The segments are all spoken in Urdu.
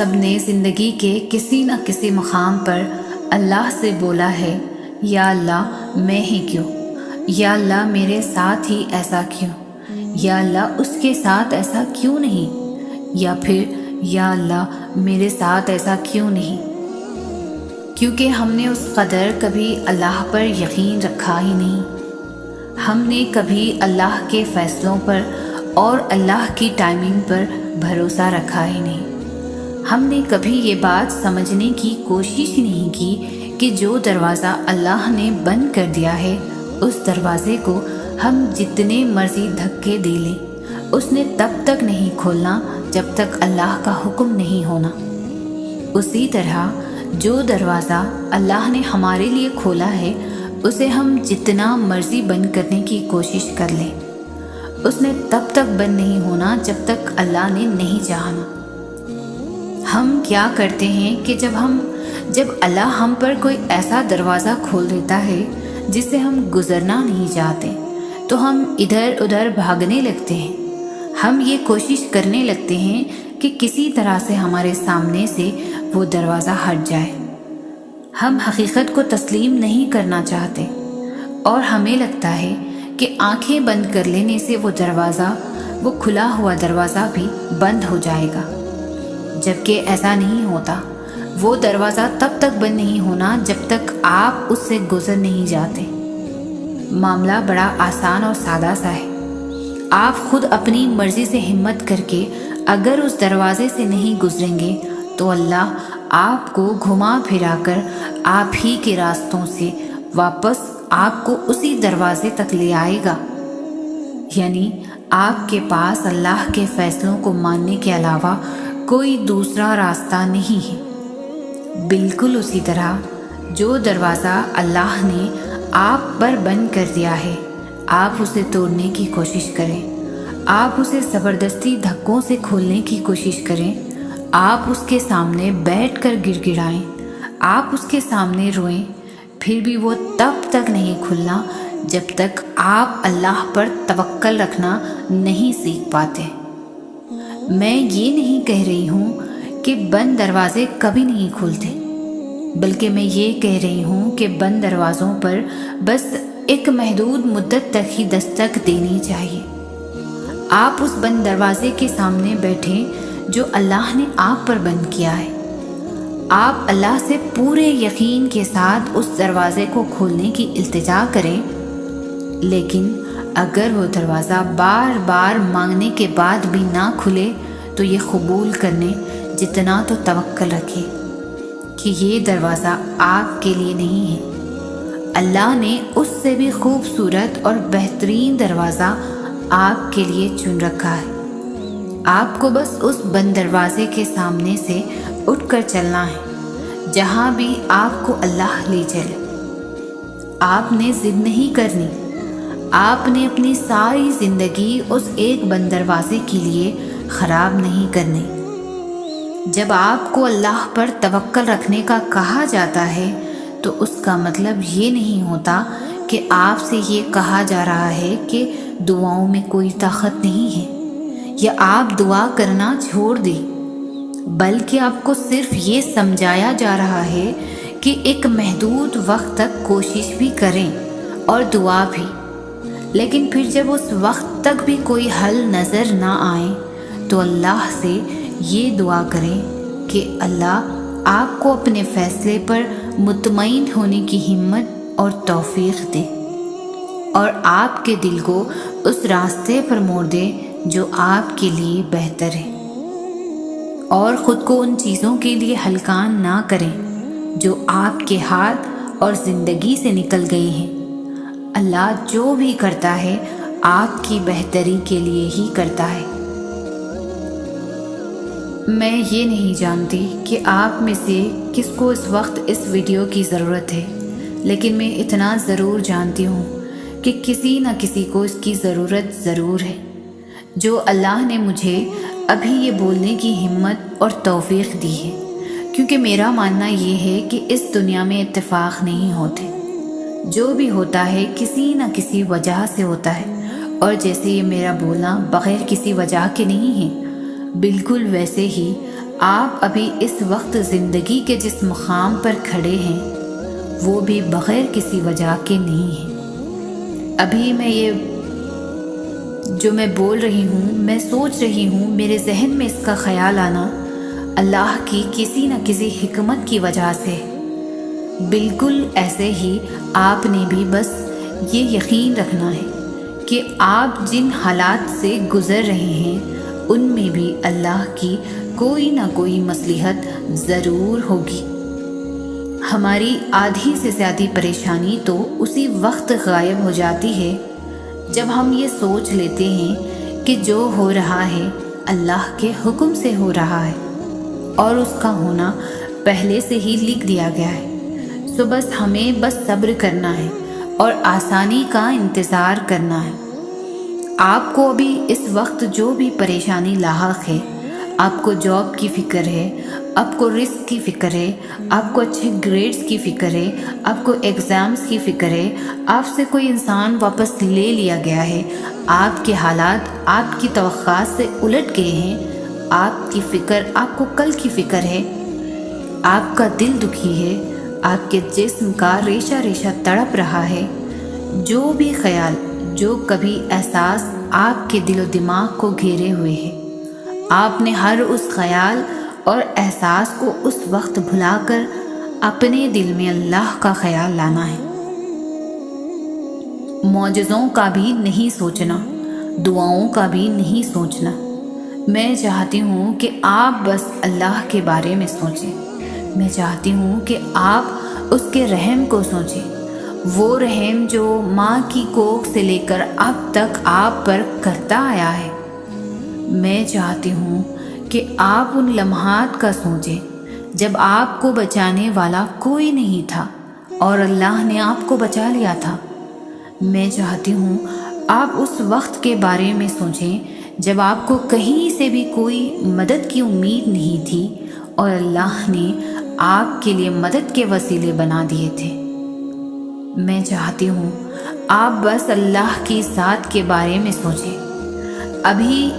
سب نے زندگی کے کسی نہ کسی مقام پر اللہ سے بولا ہے، یا اللہ میں ہی کیوں، یا اللہ میرے ساتھ ہی ایسا کیوں، یا اللہ اس کے ساتھ ایسا کیوں نہیں، یا پھر یا اللہ میرے ساتھ ایسا کیوں نہیں۔ کیونکہ ہم نے اس قدر کبھی اللہ پر یقین رکھا ہی نہیں، ہم نے کبھی اللہ کے فیصلوں پر اور اللہ کی ٹائمنگ پر بھروسہ رکھا ہی نہیں۔ ہم نے کبھی یہ بات سمجھنے کی کوشش ہی نہیں کی کہ جو دروازہ اللہ نے بند کر دیا ہے، اس دروازے کو ہم جتنے مرضی دھکے دے لیں، اس نے تب تک نہیں کھولنا جب تک اللہ کا حکم نہیں ہونا۔ اسی طرح جو دروازہ اللہ نے ہمارے لیے کھولا ہے، اسے ہم جتنا مرضی بند کرنے کی کوشش کر لیں، اس نے تب تک بند نہیں ہونا جب تک اللہ نے نہیں چاہنا۔ ہم کیا کرتے ہیں کہ جب اللہ ہم پر کوئی ایسا دروازہ کھول دیتا ہے جس سے ہم گزرنا نہیں چاہتے، تو ہم ادھر ادھر بھاگنے لگتے ہیں۔ ہم یہ کوشش کرنے لگتے ہیں کہ کسی طرح سے ہمارے سامنے سے وہ دروازہ ہٹ جائے۔ ہم حقیقت کو تسلیم نہیں کرنا چاہتے، اور ہمیں لگتا ہے کہ آنکھیں بند کر لینے سے وہ کھلا ہوا دروازہ بھی بند ہو جائے گا، جبکہ ایسا نہیں ہوتا۔ وہ دروازہ تب تک بند نہیں ہونا جب تک آپ اس سے گزر نہیں جاتے۔ معاملہ بڑا آسان اور سادہ سا ہے۔ آپ خود اپنی مرضی سے ہمت کر کے اگر اس دروازے سے نہیں گزریں گے تو اللہ آپ کو گھما پھرا کر آپ ہی کے راستوں سے واپس آپ کو اسی دروازے تک لے آئے گا۔ یعنی آپ کے پاس اللہ کے فیصلوں کو ماننے کے علاوہ کوئی دوسرا راستہ نہیں ہے۔ بالکل اسی طرح جو دروازہ اللہ نے آپ پر بند کر دیا ہے، آپ اسے توڑنے کی کوشش کریں، آپ اسے زبردستی دھکوں سے کھولنے کی کوشش کریں، آپ اس کے سامنے بیٹھ کر گڑ گڑائیں، آپ اس کے سامنے روئیں، پھر بھی وہ تب تک نہیں کھلنا جب تک آپ اللہ پر توکل رکھنا نہیں سیکھ پاتے۔ میں یہ نہیں کہہ رہی ہوں کہ بند دروازے کبھی نہیں کھلتے، بلکہ میں یہ کہہ رہی ہوں کہ بند دروازوں پر بس ایک محدود مدت تک ہی دستک دینی چاہیے۔ آپ اس بند دروازے کے سامنے بیٹھیں جو اللہ نے آپ پر بند کیا ہے۔ آپ اللہ سے پورے یقین کے ساتھ اس دروازے کو کھولنے کی التجا کریں، لیکن اگر وہ دروازہ بار بار مانگنے کے بعد بھی نہ کھلے تو یہ قبول کرنے جتنا تو توکل رکھیں کہ یہ دروازہ آپ کے لیے نہیں ہے۔ اللہ نے اس سے بھی خوبصورت اور بہترین دروازہ آپ کے لیے چن رکھا ہے۔ آپ کو بس اس بند دروازے کے سامنے سے اٹھ کر چلنا ہے، جہاں بھی آپ کو اللہ لے چلے۔ آپ نے ضد نہیں کرنی، آپ نے اپنی ساری زندگی اس ایک بند دروازے کے لیے خراب نہیں کرنی۔ جب آپ کو اللہ پر توکل رکھنے کا کہا جاتا ہے تو اس کا مطلب یہ نہیں ہوتا کہ آپ سے یہ کہا جا رہا ہے کہ دعاؤں میں کوئی طاقت نہیں ہے یا آپ دعا کرنا چھوڑ دیں، بلکہ آپ کو صرف یہ سمجھایا جا رہا ہے کہ ایک محدود وقت تک کوشش بھی کریں اور دعا بھی، لیکن پھر جب اس وقت تک بھی کوئی حل نظر نہ آئے تو اللہ سے یہ دعا کریں کہ اللہ آپ کو اپنے فیصلے پر مطمئن ہونے کی ہمت اور توفیق دے، اور آپ کے دل کو اس راستے پر موڑ دے جو آپ کے لیے بہتر ہے، اور خود کو ان چیزوں کے لیے ہلکان نہ کریں جو آپ کے ہاتھ اور زندگی سے نکل گئی ہیں۔ اللہ جو بھی کرتا ہے آپ کی بہتری کے لیے ہی کرتا ہے۔ میں یہ نہیں جانتی کہ آپ میں سے کس کو اس وقت اس ویڈیو کی ضرورت ہے، لیکن میں اتنا ضرور جانتی ہوں کہ کسی نہ کسی کو اس کی ضرورت ضرور ہے۔ جو اللہ نے مجھے ابھی یہ بولنے کی ہمت اور توفیق دی ہے، کیونکہ میرا ماننا یہ ہے کہ اس دنیا میں اتفاق نہیں ہوتے، جو بھی ہوتا ہے کسی نہ کسی وجہ سے ہوتا ہے، اور جیسے یہ میرا بولنا بغیر کسی وجہ کے نہیں ہے، بالکل ویسے ہی آپ ابھی اس وقت زندگی کے جس مقام پر کھڑے ہیں وہ بھی بغیر کسی وجہ کے نہیں ہیں۔ ابھی جو میں بول رہی ہوں، میں سوچ رہی ہوں، میرے ذہن میں اس کا خیال آنا اللہ کی کسی نہ کسی حکمت کی وجہ سے۔ بالکل ایسے ہی آپ نے بھی بس یہ یقین رکھنا ہے کہ آپ جن حالات سے گزر رہے ہیں ان میں بھی اللہ کی کوئی نہ کوئی مصلحت ضرور ہوگی۔ ہماری آدھی سے زیادہ پریشانی تو اسی وقت غائب ہو جاتی ہے جب ہم یہ سوچ لیتے ہیں کہ جو ہو رہا ہے اللہ کے حکم سے ہو رہا ہے اور اس کا ہونا پہلے سے ہی لکھ دیا گیا ہے۔ سو بس ہمیں صبر کرنا ہے اور آسانی کا انتظار کرنا ہے۔ آپ کو ابھی اس وقت جو بھی پریشانی لاحق ہے، آپ کو جاب کی فکر ہے، آپ کو رزق کی فکر ہے، آپ کو اچھے گریڈز کی فکر ہے، آپ کو ایگزامز کی فکر ہے، آپ سے کوئی انسان واپس لے لیا گیا ہے، آپ کے حالات آپ کی توقعات سے الٹ گئے ہیں، آپ کی فکر آپ کو کل کی فکر ہے، آپ کا دل دکھی ہے، آپ کے جسم کا ریشہ ریشہ تڑپ رہا ہے، جو بھی خیال، جو کبھی احساس آپ کے دل و دماغ کو گھیرے ہوئے ہے، آپ نے ہر اس خیال اور احساس کو اس وقت بھلا کر اپنے دل میں اللہ کا خیال لانا ہے۔ معجزوں کا بھی نہیں سوچنا، دعاؤں کا بھی نہیں سوچنا۔ میں چاہتی ہوں کہ آپ بس اللہ کے بارے میں سوچیں۔ میں چاہتی ہوں کہ آپ اس کے رحم کو سوچیں، وہ رحم جو ماں کی کوکھ سے لے کر اب تک آپ پر کرتا آیا ہے۔ میں چاہتی ہوں کہ آپ ان لمحات کا سوچیں جب آپ کو بچانے والا کوئی نہیں تھا اور اللہ نے آپ کو بچا لیا تھا۔ میں چاہتی ہوں آپ اس وقت کے بارے میں سوچیں جب آپ کو کہیں سے بھی کوئی مدد کی امید نہیں تھی اور اللہ نے آپ کے لیے مدد کے وسیلے بنا دیے تھے۔ میں چاہتی ہوں آپ بس اللہ کی ذات کے بارے میں سوچیں، ابھی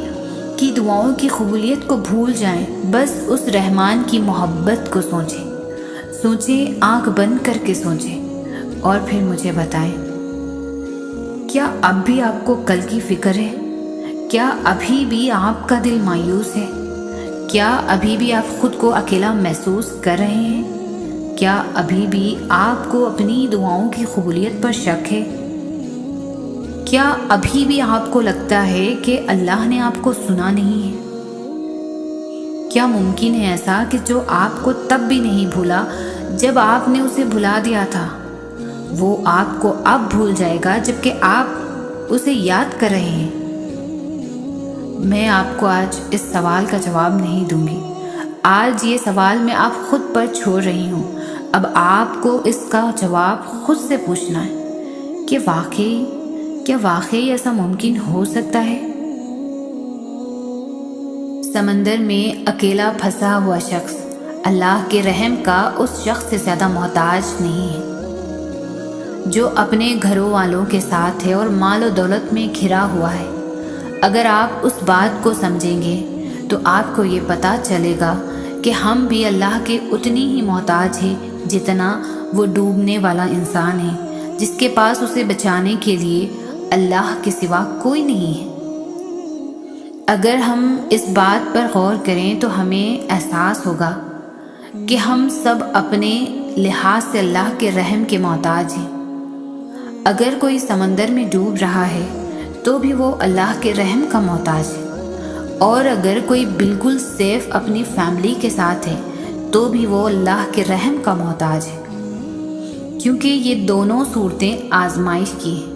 کی دعاؤں کی قبولیت کو بھول جائیں، بس اس رحمان کی محبت کو سوچیں، آنکھ بند کر کے سوچیں اور پھر مجھے بتائیں، کیا اب بھی آپ کو کل کی فکر ہے؟ کیا ابھی بھی آپ کا دل مایوس ہے؟ کیا ابھی بھی آپ خود کو اکیلا محسوس کر رہے ہیں؟ کیا ابھی بھی آپ کو اپنی دعاؤں کی قبولیت پر شک ہے؟ کیا ابھی بھی آپ کو لگتا ہے کہ اللہ نے آپ کو سنا نہیں ہے؟ کیا ممکن ہے ایسا کہ جو آپ کو تب بھی نہیں بھولا جب آپ نے اسے بھلا دیا تھا، وہ آپ کو اب بھول جائے گا جبکہ آپ اسے یاد کر رہے ہیں؟ میں آپ کو آج اس سوال کا جواب نہیں دوں گی۔ آج یہ سوال میں آپ خود پر چھوڑ رہی ہوں۔ اب آپ کو اس کا جواب خود سے پوچھنا ہے کہ واقعی ایسا ممکن ہو سکتا ہے؟ سمندر میں اکیلا پھنسا ہوا شخص اللہ کے رحم کا اس شخص سے زیادہ محتاج نہیں ہے جو اپنے گھروں والوں کے ساتھ ہے اور مال و دولت میں گھرا ہوا ہے۔ اگر آپ اس بات کو سمجھیں گے تو آپ کو یہ پتہ چلے گا کہ ہم بھی اللہ کے اتنی ہی محتاج ہیں جتنا وہ ڈوبنے والا انسان ہے جس کے پاس اسے بچانے کے لیے اللہ کے سوا کوئی نہیں ہے۔ اگر ہم اس بات پر غور کریں تو ہمیں احساس ہوگا کہ ہم سب اپنے لحاظ سے اللہ کے رحم کے محتاج ہیں۔ اگر کوئی سمندر میں ڈوب رہا ہے تو بھی وہ اللہ کے رحم کا محتاج ہے، اور اگر کوئی بالکل سیف اپنی فیملی کے ساتھ ہے تو بھی وہ اللہ کے رحم کا محتاج ہے، کیونکہ یہ دونوں صورتیں آزمائش کی ہیں۔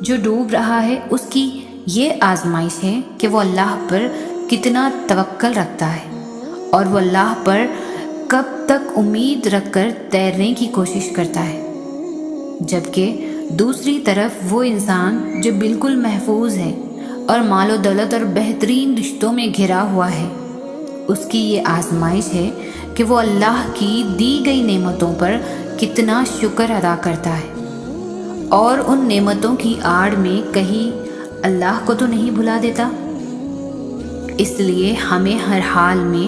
جو ڈوب رہا ہے اس کی یہ آزمائش ہے کہ وہ اللہ پر کتنا توکل رکھتا ہے اور وہ اللہ پر کب تک امید رکھ کر تیرنے کی کوشش کرتا ہے، جبکہ دوسری طرف وہ انسان جو بالکل محفوظ ہے اور مال و دولت اور بہترین رشتوں میں گھرا ہوا ہے، اس کی یہ آزمائش ہے کہ وہ اللہ کی دی گئی نعمتوں پر کتنا شکر ادا کرتا ہے اور ان نعمتوں کی آڑ میں کہیں اللہ کو تو نہیں بھلا دیتا۔ اس لیے ہمیں ہر حال میں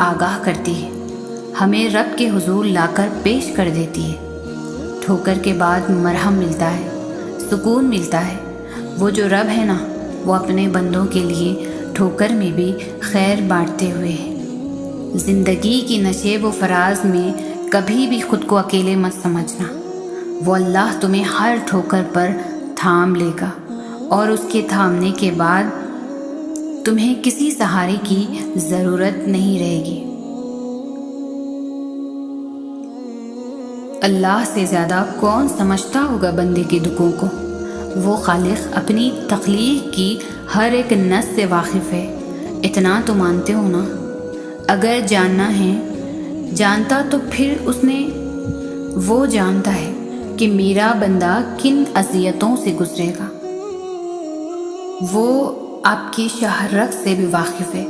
آگاہ کرتی ہے، ہمیں رب کے حضور لا کر پیش کر دیتی ہے۔ ٹھوکر کے بعد مرہم ملتا ہے، سکون ملتا ہے۔ وہ جو رب ہے نا، وہ اپنے بندوں کے لیے ٹھوکر میں بھی خیر بانٹتے ہوئے ہے۔ زندگی کی نشیب و فراز میں کبھی بھی خود کو اکیلے مت سمجھنا۔ وہ اللہ تمہیں ہر ٹھوکر پر تھام لے گا، اور اس کے تھامنے کے بعد تمہیں کسی سہارے کی ضرورت نہیں رہے گی۔ اللہ سے زیادہ کون سمجھتا ہوگا بندے کے دکھوں کو؟ وہ خالق اپنی تخلیق کی ہر ایک نس سے واقف ہے۔ اتنا تو مانتے ہو نا؟ اگر جاننا ہے، جانتا تو پھر اس نے وہ جانتا ہے کہ میرا بندہ کن اذیتوں سے گزرے گا۔ وہ آپ کی شہرت سے بھی واقف ہے۔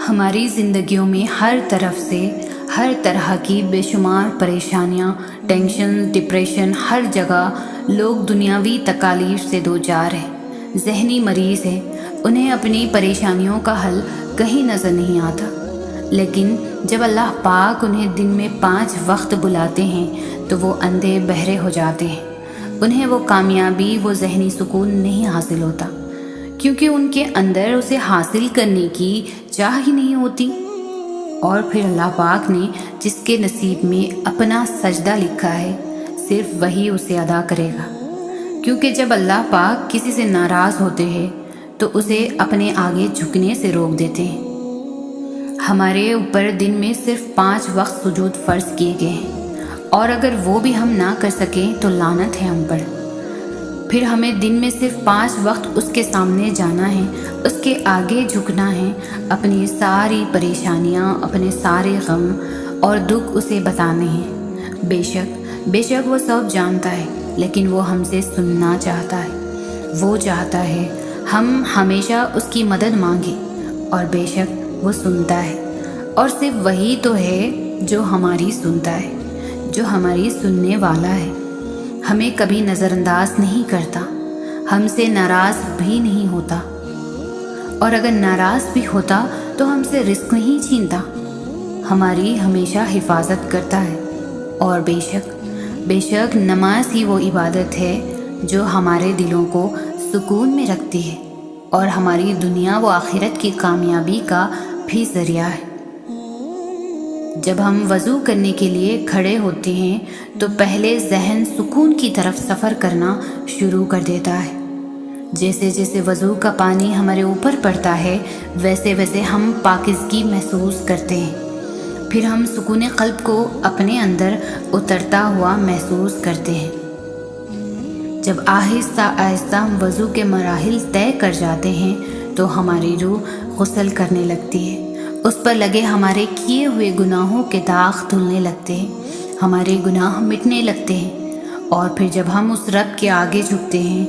ہماری زندگیوں میں ہر طرف سے ہر طرح کی بے شمار پریشانیاں، ٹینشن، ڈپریشن، ہر جگہ لوگ دنیاوی تکالیف سے دوچار ہیں، ذہنی مریض ہیں۔ انہیں اپنی پریشانیوں کا حل کہیں نظر نہیں آتا، لیکن جب اللہ پاک انہیں دن میں 5 وقت بلاتے ہیں تو وہ اندھے بہرے ہو جاتے ہیں۔ انہیں وہ کامیابی، وہ ذہنی سکون نہیں حاصل ہوتا، کیونکہ ان کے اندر اسے حاصل کرنے کی چاہ ہی نہیں ہوتی۔ اور پھر اللہ پاک نے جس کے نصیب میں اپنا سجدہ لکھا ہے، صرف وہی اسے ادا کرے گا، کیونکہ جب اللہ پاک کسی سے ناراض ہوتے ہیں تو اسے اپنے آگے جھکنے سے روک دیتے ہیں۔ ہمارے اوپر دن میں صرف 5 وقت سجود فرض کیے گئے ہیں، اور اگر وہ بھی ہم نہ کر سکیں تو لعنت ہے ہم پر۔ پھر ہمیں دن میں صرف 5 وقت اس کے سامنے جانا ہے، اس کے آگے جھکنا ہے، اپنی ساری پریشانیاں، اپنے سارے غم اور دکھ اسے بتانے ہیں۔ بے شک وہ سب جانتا ہے، لیکن وہ ہم سے سننا چاہتا ہے۔ وہ چاہتا ہے ہم ہمیشہ اس کی مدد مانگیں، اور بے شک وہ سنتا ہے، اور صرف وہی تو ہے جو ہماری سنتا ہے، جو ہماری سننے والا ہے۔ ہمیں کبھی نظر انداز نہیں کرتا، ہم سے ناراض بھی نہیں ہوتا، اور اگر ناراض بھی ہوتا تو ہم سے رزق نہیں چھینتا، ہماری ہمیشہ حفاظت کرتا ہے۔ اور بے شک نماز ہی وہ عبادت ہے جو ہمارے دلوں کو سکون میں رکھتی ہے، اور ہماری دنیا و آخرت کی کامیابی کا بھی ذریعہ ہے۔ جب ہم وضو کرنے کے لیے کھڑے ہوتے ہیں تو پہلے ذہن سکون کی طرف سفر کرنا شروع کر دیتا ہے۔ جیسے جیسے وضو کا پانی ہمارے اوپر پڑتا ہے، ویسے ویسے ہم پاکیزگی محسوس کرتے ہیں۔ پھر ہم سکون قلب کو اپنے اندر اترتا ہوا محسوس کرتے ہیں۔ جب آہستہ آہستہ ہم وضو کے مراحل طے کر جاتے ہیں تو ہماری روح غسل کرنے لگتی ہے، اس پر لگے ہمارے کیے ہوئے گناہوں کے داغ دھلنے لگتے ہیں، ہمارے گناہ مٹنے لگتے ہیں، اور پھر جب ہم اس رب کے آگے جھکتے ہیں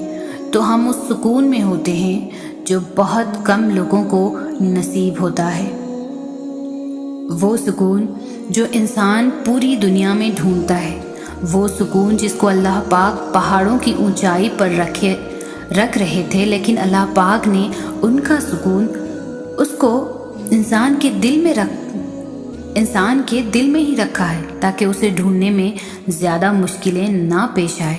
تو ہم اس سکون میں ہوتے ہیں جو بہت کم لوگوں کو نصیب ہوتا ہے۔ وہ سکون جو انسان پوری دنیا میں ڈھونڈتا ہے، وہ سکون جس کو اللہ پاک پہاڑوں کی اونچائی پر رکھ رہے تھے، لیکن اللہ پاک نے ان کا سکون اس کو انسان کے دل میں ہی رکھا ہے، تاکہ اسے ڈھونڈنے میں زیادہ مشکلیں نہ پیش آئے۔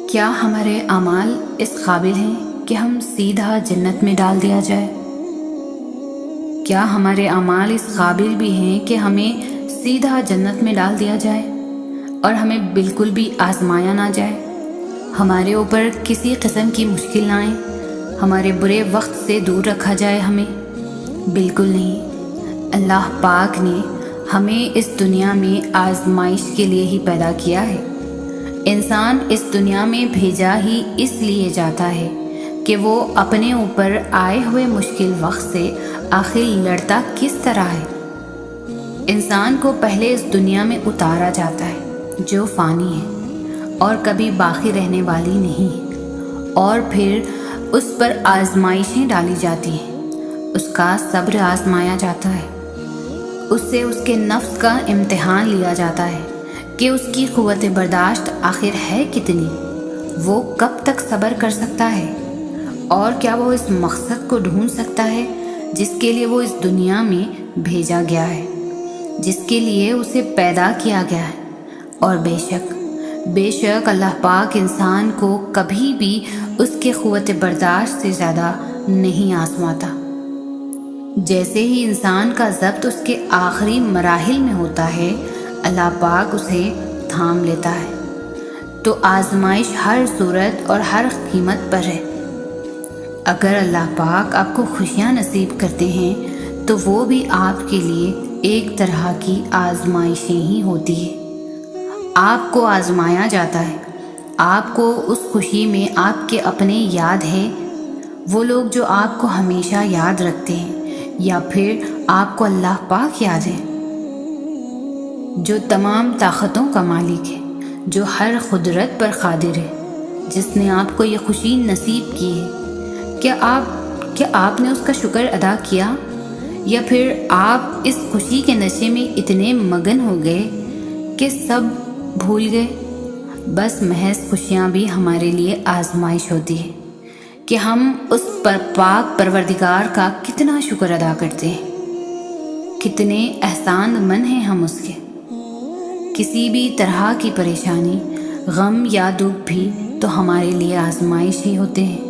کیا ہمارے اعمال اس قابل ہیں کہ ہم سیدھا جنت میں ڈال دیا جائے؟ کیا ہمارے اعمال اس قابل بھی ہیں کہ ہمیں سیدھا جنت میں ڈال دیا جائے اور ہمیں بالکل بھی آزمایا نہ جائے، ہمارے اوپر کسی قسم کی مشکل نہ آئے، ہمارے برے وقت سے دور رکھا جائے؟ ہمیں بالکل نہیں۔ اللہ پاک نے ہمیں اس دنیا میں آزمائش کے لیے ہی پیدا کیا ہے۔ انسان اس دنیا میں بھیجا ہی اس لیے جاتا ہے کہ وہ اپنے اوپر آئے ہوئے مشکل وقت سے آخر لڑتا کس طرح ہے۔ انسان کو پہلے اس دنیا میں اتارا جاتا ہے جو فانی ہے اور کبھی باقی رہنے والی نہیں ہے، اور پھر اس پر آزمائشیں ڈالی جاتی ہیں، اس کا صبر آزمایا جاتا ہے، اس سے اس کے نفس کا امتحان لیا جاتا ہے کہ اس کی قوت برداشت آخر ہے کتنی، وہ کب تک صبر کر سکتا ہے۔ اور کیا وہ اس مقصد کو ڈھونڈ سکتا ہے جس کے لیے وہ اس دنیا میں بھیجا گیا ہے، جس کے لیے اسے پیدا کیا گیا ہے؟ اور بے شک اللہ پاک انسان کو کبھی بھی اس کے قوت برداشت سے زیادہ نہیں آزماتا۔ جیسے ہی انسان کا ضبط اس کے آخری مراحل میں ہوتا ہے، اللہ پاک اسے تھام لیتا ہے۔ تو آزمائش ہر صورت اور ہر قیمت پر ہے۔ اگر اللہ پاک آپ کو خوشیاں نصیب کرتے ہیں تو وہ بھی آپ کے لیے ایک طرح کی آزمائشیں ہی ہوتی ہے۔ آپ کو آزمایا جاتا ہے۔ آپ کو اس خوشی میں آپ کے اپنے یاد ہے، وہ لوگ جو آپ کو ہمیشہ یاد رکھتے ہیں، یا پھر آپ کو اللہ پاک یاد ہے جو تمام طاقتوں کا مالک ہے، جو ہر قدرت پر قادر ہے، جس نے آپ کو یہ خوشی نصیب کی ہے۔ کیا آپ نے اس کا شکر ادا کیا، یا پھر آپ اس خوشی کے نشے میں اتنے مگن ہو گئے کہ سب بھول گئے؟ بس محض خوشیاں بھی ہمارے لیے آزمائش ہوتی ہے کہ ہم اس پاک پروردگار کا کتنا شکر ادا کرتے ہیں، کتنے احسان مند ہیں ہم اس کے۔ کسی بھی طرح کی پریشانی، غم یا دکھ بھی تو ہمارے لیے آزمائش ہی ہوتے ہیں،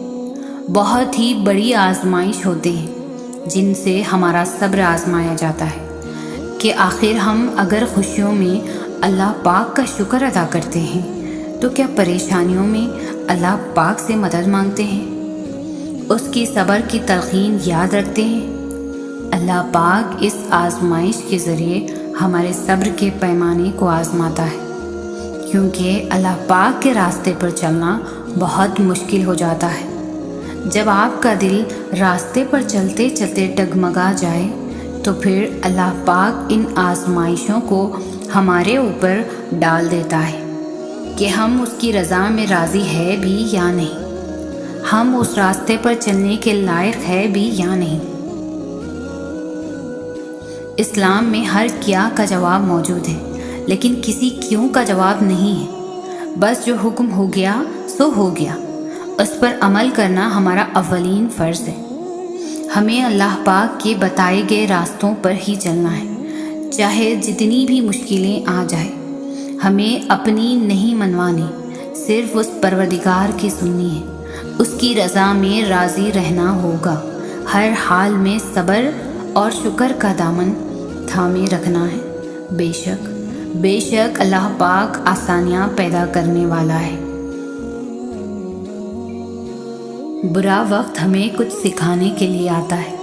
بہت ہی بڑی آزمائش ہوتے ہیں جن سے ہمارا صبر آزمایا جاتا ہے کہ آخر ہم اگر خوشیوں میں اللہ پاک کا شکر ادا کرتے ہیں تو کیا پریشانیوں میں اللہ پاک سے مدد مانگتے ہیں، اس کی صبر کی تلقین یاد رکھتے ہیں؟ اللہ پاک اس آزمائش کے ذریعے ہمارے صبر کے پیمانے کو آزماتا ہے، کیونکہ اللہ پاک کے راستے پر چلنا بہت مشکل ہو جاتا ہے۔ جب آپ کا دل راستے پر چلتے چلتے ڈگمگا جائے تو پھر اللہ پاک ان آزمائشوں کو ہمارے اوپر ڈال دیتا ہے کہ ہم اس کی رضا میں راضی ہے بھی یا نہیں، ہم اس راستے پر چلنے کے لائق ہے بھی یا نہیں۔ اسلام میں ہر کیا کا جواب موجود ہے، لیکن کسی کیوں کا جواب نہیں ہے۔ بس جو حکم ہو گیا سو ہو گیا، اس پر عمل کرنا ہمارا اولین فرض ہے۔ ہمیں اللہ پاک کے بتائے گئے راستوں پر ہی چلنا ہے، چاہے جتنی بھی مشکلیں آ جائیں۔ ہمیں اپنی نہیں منوانی، صرف اس پروردگار کی سننی ہے، اس کی رضا میں راضی رہنا ہوگا، ہر حال میں صبر اور شکر کا دامن تھامے رکھنا ہے۔ بے شک اللہ پاک آسانیاں پیدا کرنے والا ہے۔ برا وقت ہمیں کچھ سکھانے کے لیے آتا ہے،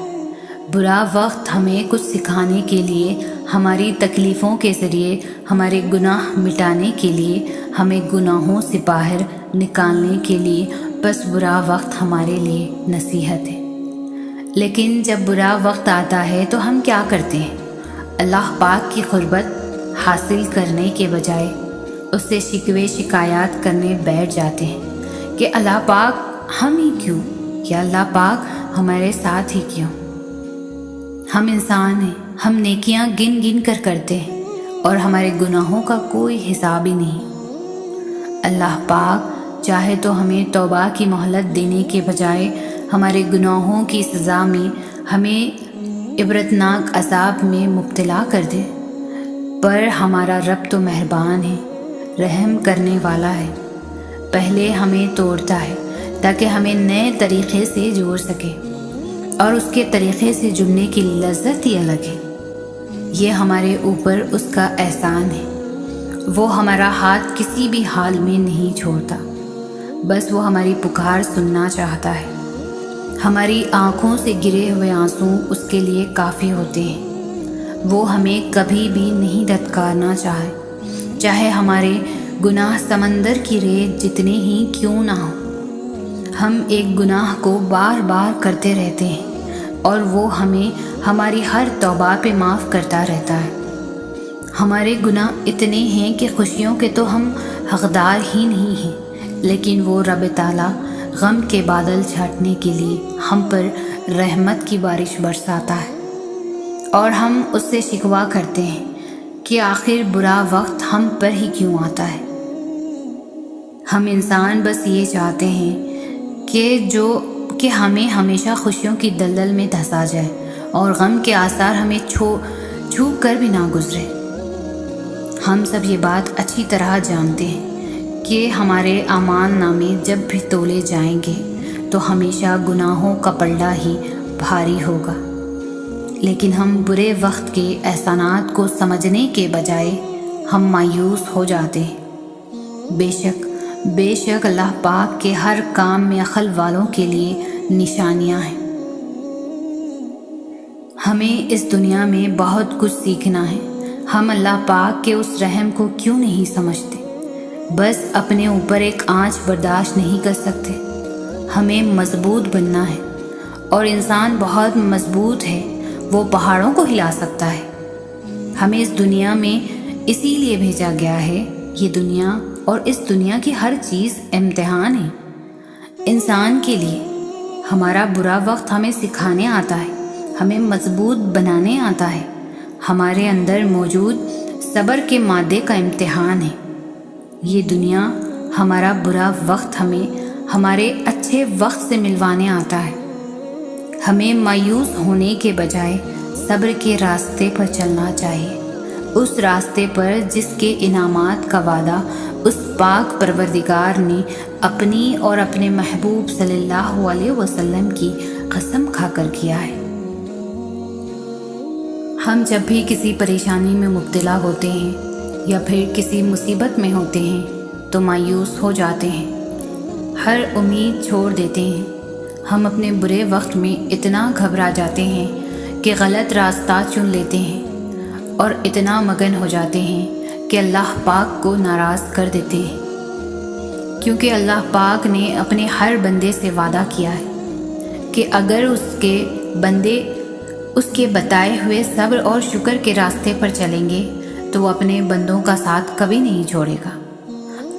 برا وقت ہمیں کچھ سکھانے کے لیے، ہماری تکلیفوں کے ذریعے، ہمارے گناہ مٹانے کے لیے، ہمیں گناہوں سے باہر نکالنے کے لیے، بس برا وقت ہمارے لیے نصیحت ہے۔ لیکن جب برا وقت آتا ہے تو ہم کیا کرتے ہیں؟ اللہ پاک کی قربت حاصل کرنے کے بجائے اس سے شکوے شکایات کرنے بیٹھ جاتے ہیں کہ اللہ پاک ہم ہی کیوں، یا اللہ پاک ہمارے ساتھ ہی کیوں؟ ہم انسان ہیں، ہم نیکیاں گن گن کر کرتے ہیں اور ہمارے گناہوں کا کوئی حساب ہی نہیں۔ اللہ پاک چاہے تو ہمیں توبہ کی مہلت دینے کے بجائے ہمارے گناہوں کی سزا میں ہمیں عبرتناک عذاب میں مبتلا کر دے، پر ہمارا رب تو مہربان ہے، رحم کرنے والا ہے، پہلے ہمیں توڑتا ہے تاکہ ہمیں نئے طریقے سے جوڑ سکے، اور اس کے طریقے سے جڑنے کی لذت ہی الگ ہے۔ یہ ہمارے اوپر اس کا احسان ہے، وہ ہمارا ہاتھ کسی بھی حال میں نہیں چھوڑتا، بس وہ ہماری پکار سننا چاہتا ہے۔ ہماری آنکھوں سے گرے ہوئے آنسو اس کے لیے کافی ہوتے ہیں، وہ ہمیں کبھی بھی نہیں دھتکارنا چاہے ہمارے گناہ سمندر کی ریت جتنے ہی کیوں نہ ہوں۔ ہم ایک گناہ کو بار بار کرتے رہتے ہیں اور وہ ہمیں ہماری ہر توبہ پہ معاف کرتا رہتا ہے۔ ہمارے گناہ اتنے ہیں کہ خوشیوں کے تو ہم حقدار ہی نہیں ہیں، لیکن وہ رب تعالیٰ غم کے بادل چھاٹنے کے لیے ہم پر رحمت کی بارش برساتا ہے، اور ہم اس سے شکوہ کرتے ہیں کہ آخر برا وقت ہم پر ہی کیوں آتا ہے۔ ہم انسان بس یہ چاہتے ہیں کہ جو کہ ہمیں ہمیشہ خوشیوں کی دلدل میں دھنسا جائے اور غم کے آثار ہمیں چھو کر بھی نہ گزرے۔ ہم سب یہ بات اچھی طرح جانتے ہیں کہ ہمارے اعمال نامے جب بھی تولے جائیں گے تو ہمیشہ گناہوں کا پلڑا ہی بھاری ہوگا، لیکن ہم برے وقت کے احسانات کو سمجھنے کے بجائے ہم مایوس ہو جاتے ہیں۔ بے شک اللہ پاک کے ہر کام میں عقل والوں کے لیے نشانیاں ہیں۔ ہمیں اس دنیا میں بہت کچھ سیکھنا ہے۔ ہم اللہ پاک کے اس رحم کو کیوں نہیں سمجھتے؟ بس اپنے اوپر ایک آنچ برداشت نہیں کر سکتے۔ ہمیں مضبوط بننا ہے، اور انسان بہت مضبوط ہے، وہ پہاڑوں کو ہلا سکتا ہے۔ ہمیں اس دنیا میں اسی لیے بھیجا گیا ہے۔ یہ دنیا اور اس دنیا کی ہر چیز امتحان ہے انسان کے لیے۔ ہمارا برا وقت ہمیں سکھانے آتا ہے، ہمیں مضبوط بنانے آتا ہے۔ ہمارے اندر موجود صبر کے مادے کا امتحان ہے۔ یہ دنیا ہمارا برا وقت ہمیں ہمارے اچھے وقت سے ملوانے آتا ہے۔ ہمیں مایوس ہونے کے بجائے صبر کے راستے پر چلنا چاہیے، اس راستے پر جس کے انعامات کا وعدہ اس پاک پروردگار نے اپنی اور اپنے محبوب صلی اللہ علیہ وسلم کی قسم کھا کر کیا ہے۔ ہم جب بھی کسی پریشانی میں مبتلا ہوتے ہیں یا پھر کسی مصیبت میں ہوتے ہیں تو مایوس ہو جاتے ہیں، ہر امید چھوڑ دیتے ہیں۔ ہم اپنے برے وقت میں اتنا گھبرا جاتے ہیں کہ غلط راستہ چن لیتے ہیں اور اتنا مگن ہو جاتے ہیں کہ اللہ پاک کو ناراض کر دیتے ہیں، کیونکہ اللہ پاک نے اپنے ہر بندے سے وعدہ کیا ہے کہ اگر اس کے بندے اس کے بتائے ہوئے صبر اور شکر کے راستے پر چلیں گے تو وہ اپنے بندوں کا ساتھ کبھی نہیں چھوڑے گا،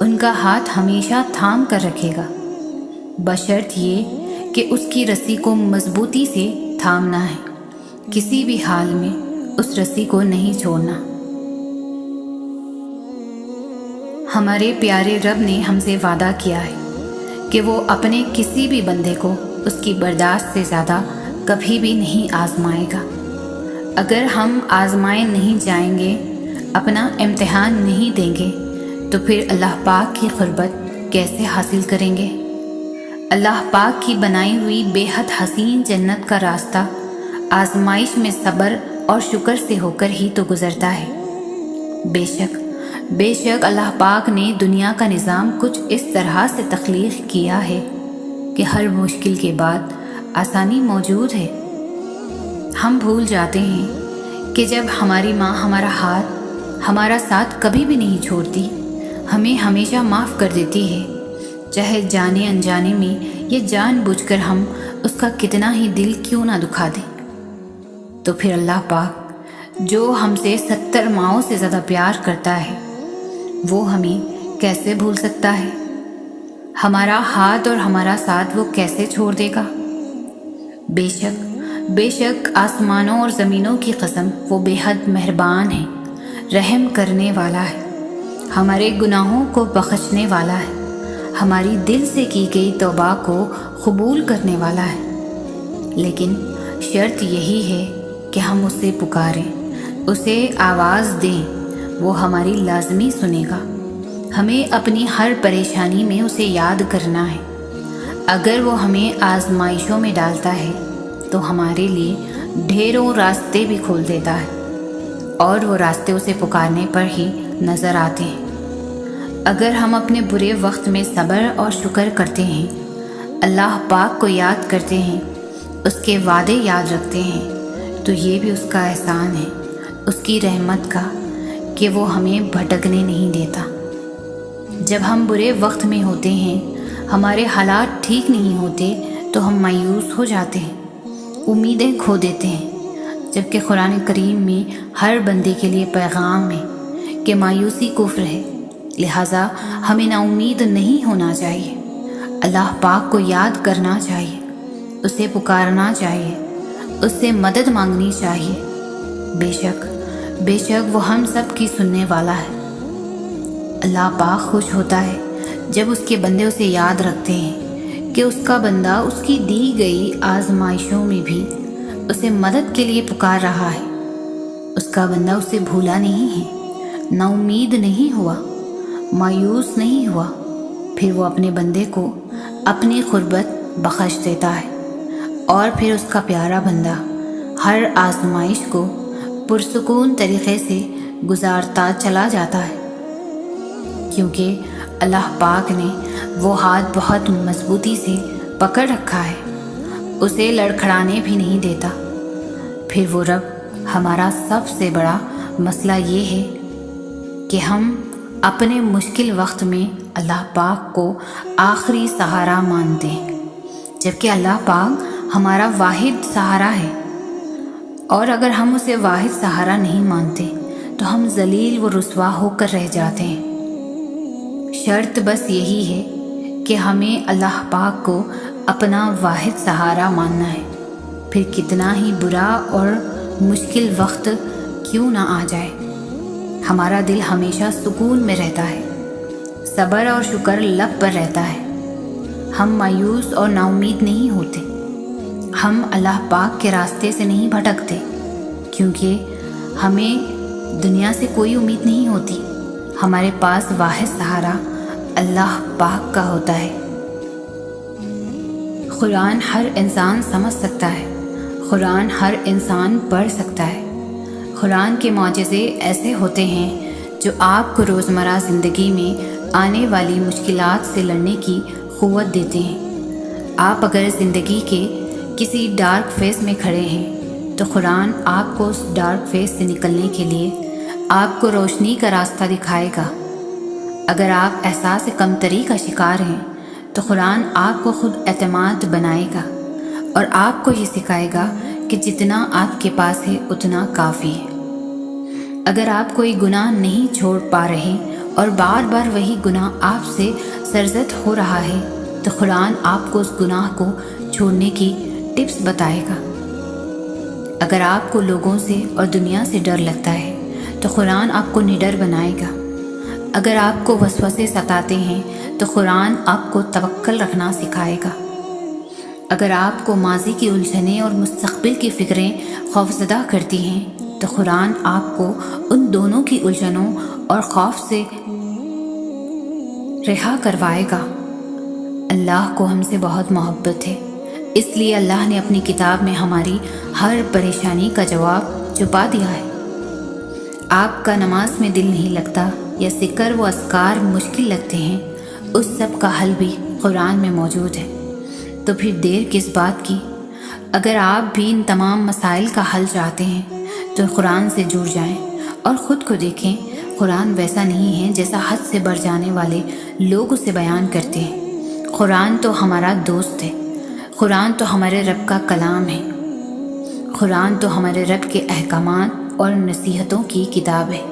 ان کا ہاتھ ہمیشہ تھام کر رکھے گا، بشرط یہ کہ اس کی رسی کو مضبوطی سے تھامنا ہے، کسی بھی حال میں اس رسی کو نہیں چھوڑنا۔ ہمارے پیارے رب نے ہم سے وعدہ کیا ہے کہ وہ اپنے کسی بھی بندے کو اس کی برداشت سے زیادہ کبھی بھی نہیں آزمائے گا۔ اگر ہم آزمائے نہیں جائیں گے، اپنا امتحان نہیں دیں گے تو پھر اللہ پاک کی قربت کیسے حاصل کریں گے؟ اللہ پاک کی بنائی ہوئی بے حد حسین جنت کا راستہ آزمائش میں صبر اور شکر سے ہو کر ہی تو گزرتا ہے۔ بے شک اللہ پاک نے دنیا کا نظام کچھ اس طرح سے تخلیق کیا ہے کہ ہر مشکل کے بعد آسانی موجود ہے۔ ہم بھول جاتے ہیں کہ جب ہماری ماں ہمارا ہاتھ ہمارا ساتھ کبھی بھی نہیں چھوڑتی، ہمیں ہمیشہ معاف کر دیتی ہے، چاہے جانے انجانے میں یا جان بوجھ کر ہم اس کا کتنا ہی دل کیوں نہ دکھا دیں، تو پھر اللہ پاک جو ہم سے 70 ماؤں سے زیادہ پیار کرتا ہے وہ ہمیں کیسے بھول سکتا ہے؟ ہمارا ہاتھ اور ہمارا ساتھ وہ کیسے چھوڑ دے گا؟ بے شک آسمانوں اور زمینوں کی قسم وہ بے حد مہربان ہے، رحم کرنے والا ہے، ہمارے گناہوں کو بخشنے والا ہے، ہماری دل سے کی گئی توبہ کو قبول کرنے والا ہے۔ لیکن شرط یہی ہے کہ ہم اسے پکاریں، اسے آواز دیں، وہ ہماری لازمی سنے گا۔ ہمیں اپنی ہر پریشانی میں اسے یاد کرنا ہے۔ اگر وہ ہمیں آزمائشوں میں ڈالتا ہے تو ہمارے لیے ڈھیروں راستے بھی کھول دیتا ہے، اور وہ راستے اسے پکارنے پر ہی نظر آتے ہیں۔ اگر ہم اپنے برے وقت میں صبر اور شکر کرتے ہیں، اللہ پاک کو یاد کرتے ہیں، اس کے وعدے یاد رکھتے ہیں، تو یہ بھی اس کا احسان ہے، اس کی رحمت کا، کہ وہ ہمیں بھٹکنے نہیں دیتا۔ جب ہم برے وقت میں ہوتے ہیں، ہمارے حالات ٹھیک نہیں ہوتے تو ہم مایوس ہو جاتے ہیں، امیدیں کھو دیتے ہیں، جبکہ قرآن کریم میں ہر بندے کے لیے پیغام ہے کہ مایوسی کفر ہے، لہٰذا ہمیں نا امید نہیں ہونا چاہیے، اللہ پاک کو یاد کرنا چاہیے، اسے پکارنا چاہیے، اس سے مدد مانگنی چاہیے۔ بے شک وہ ہم سب کی سننے والا ہے۔ اللہ پاک خوش ہوتا ہے جب اس کے بندے اسے یاد رکھتے ہیں، کہ اس کا بندہ اس کی دی گئی آزمائشوں میں بھی اسے مدد کے لیے پکار رہا ہے۔ اس کا بندہ اسے بھولا نہیں ہے، نا امید نہیں ہوا، مایوس نہیں ہوا۔ پھر وہ اپنے بندے کو اپنی قربت بخش دیتا ہے، اور پھر اس کا پیارا بندہ ہر آزمائش کو پرسکون طریقے سے گزارتا چلا جاتا ہے، کیونکہ اللہ پاک نے وہ ہاتھ بہت مضبوطی سے پکڑ رکھا ہے، اسے لڑکھڑانے بھی نہیں دیتا۔ پھر وہ رب ہمارا سب سے بڑا مسئلہ یہ ہے کہ ہم اپنے مشکل وقت میں اللہ پاک کو آخری سہارا مانتے ہیں، جبکہ اللہ پاک ہمارا واحد سہارا ہے۔ اور اگر ہم اسے واحد سہارا نہیں مانتے تو ہم ذلیل و رسوا ہو کر رہ جاتے ہیں۔ شرط بس یہی ہے کہ ہمیں اللہ پاک کو اپنا واحد سہارا ماننا ہے، پھر کتنا ہی برا اور مشکل وقت کیوں نہ آ جائے، ہمارا دل ہمیشہ سکون میں رہتا ہے، صبر اور شکر لب پر رہتا ہے، ہم مایوس اور نا امید نہیں ہوتے، ہم اللہ پاک کے راستے سے نہیں بھٹکتے، کیونکہ ہمیں دنیا سے کوئی امید نہیں ہوتی، ہمارے پاس واحد سہارا اللہ پاک کا ہوتا ہے۔ قرآن ہر انسان سمجھ سکتا ہے، قرآن ہر انسان پڑھ سکتا ہے۔ قرآن کے معجزے ایسے ہوتے ہیں جو آپ کو روزمرہ زندگی میں آنے والی مشکلات سے لڑنے کی قوت دیتے ہیں۔ آپ اگر زندگی کے کسی ڈارک فیس میں کھڑے ہیں تو قرآن آپ کو اس ڈارک فیس سے نکلنے کے لیے آپ کو روشنی کا راستہ دکھائے گا۔ اگر آپ احساس کمتری کا شکار ہیں تو قرآن آپ کو خود اعتماد بنائے گا اور آپ کو یہ سکھائے گا کہ جتنا آپ کے پاس ہے اتنا کافی ہے۔ اگر آپ کوئی گناہ نہیں چھوڑ پا رہے اور بار بار وہی گناہ آپ سے سرزد ہو رہا ہے تو قرآن آپ کو اس گناہ کو چھوڑنے کی ٹپس بتائے گا۔ اگر آپ کو لوگوں سے اور دنیا سے ڈر لگتا ہے تو قرآن آپ کو نڈر بنائے گا۔ اگر آپ کو وسوسے ستاتے ہیں تو قرآن آپ کو توکل رکھنا سکھائے گا۔ اگر آپ کو ماضی کی الجھنیں اور مستقبل کی فکریں خوفزدہ کرتی ہیں تو قرآن آپ کو ان دونوں کی الجھنوں اور خوف سے رہا کروائے گا۔ اللہ کو ہم سے بہت محبت ہے، اس لیے اللہ نے اپنی کتاب میں ہماری ہر پریشانی کا جواب چھپا دیا ہے۔ آپ کا نماز میں دل نہیں لگتا یا ذکر و اذکار مشکل لگتے ہیں، اس سب کا حل بھی قرآن میں موجود ہے، تو پھر دیر کس بات کی؟ اگر آپ بھی ان تمام مسائل کا حل چاہتے ہیں تو قرآن سے جڑ جائیں اور خود کو دیکھیں۔ قرآن ویسا نہیں ہے جیسا حد سے بڑھ جانے والے لوگ اسے بیان کرتے ہیں۔ قرآن تو ہمارا دوست ہے، قرآن تو ہمارے رب کا کلام ہے، قرآن تو ہمارے رب کے احکامات اور نصیحتوں کی کتاب ہے۔